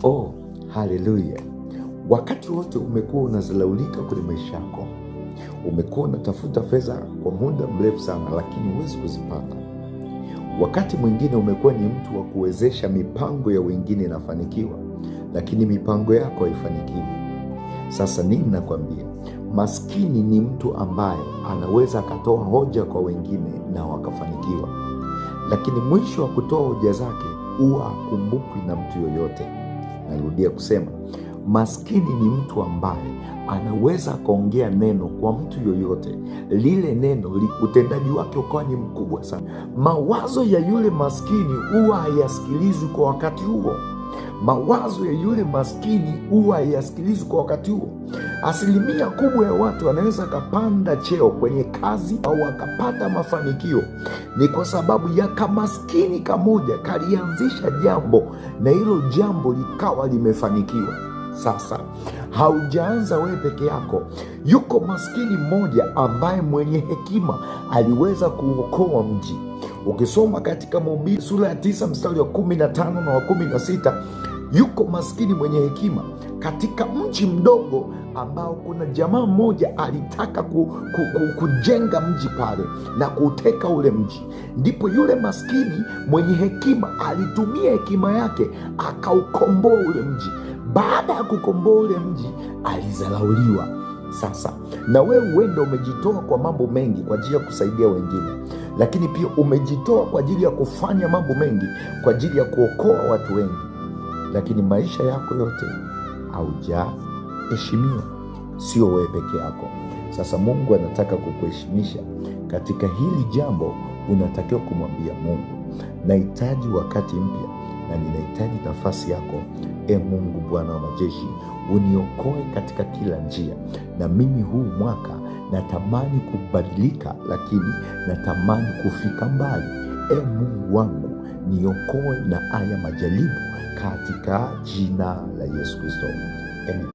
Oh, haleluya! Wakati wote umekuwa unazalaulika kwenye maisha yako, umekuwa unatafuta fedha kwa muda mrefu sana, lakini huwezi kuzipata. Wakati mwingine umekuwa ni mtu wa kuwezesha mipango ya wengine inafanikiwa, lakini mipango yako haifanikiwi. Sasa nini nakwambia? Maskini ni mtu ambaye anaweza akatoa hoja kwa wengine na wakafanikiwa, lakini mwisho wa kutoa hoja zake huwa hakumbukwi na mtu yoyote. Narudia kusema, maskini ni mtu ambaye anaweza akaongea neno kwa mtu yoyote, lile neno utendaji wake ukawa ni mkubwa sana. Mawazo ya yule maskini huwa hayasikilizwi kwa wakati huo. Mawazo ya yule maskini huwa hayasikilizwi kwa wakati huo. Asilimia kubwa ya watu anaweza akapanda cheo kwenye kazi au akapata mafanikio, ni kwa sababu ya kamaskini kamoja kalianzisha jambo na hilo jambo likawa limefanikiwa. Sasa haujaanza wewe peke yako. Yuko maskini mmoja ambaye mwenye hekima aliweza kuokoa mji. Ukisoma katika Mhubiri sura ya 9 mstari wa 15 na wa 16, yuko maskini mwenye hekima katika mji mdogo ambao kuna jamaa mmoja alitaka kujenga mji pale na kuuteka ule mji. Ndipo yule maskini mwenye hekima alitumia hekima yake akaukomboa ule mji. Baada ya kukomboa ule mji alizalauliwa. Sasa na wewe huenda umejitoa kwa mambo mengi kwa ajili ya kusaidia wengine, lakini pia umejitoa kwa ajili ya kufanya mambo mengi kwa ajili ya kuokoa watu wengi, lakini maisha yako yote haujaheshimiwa. Sio wewe peke yako. Sasa Mungu anataka kukuheshimisha katika hili jambo. Unatakiwa kumwambia Mungu, nahitaji wakati mpya na ninahitaji nafasi yako. Mungu Bwana wa majeshi, uniokoe katika kila njia, na mimi huu mwaka natamani kubadilika, lakini natamani kufika mbali. Mungu wangu, niokoe na haya majaribu katika jina la Yesu Kristo. Amen.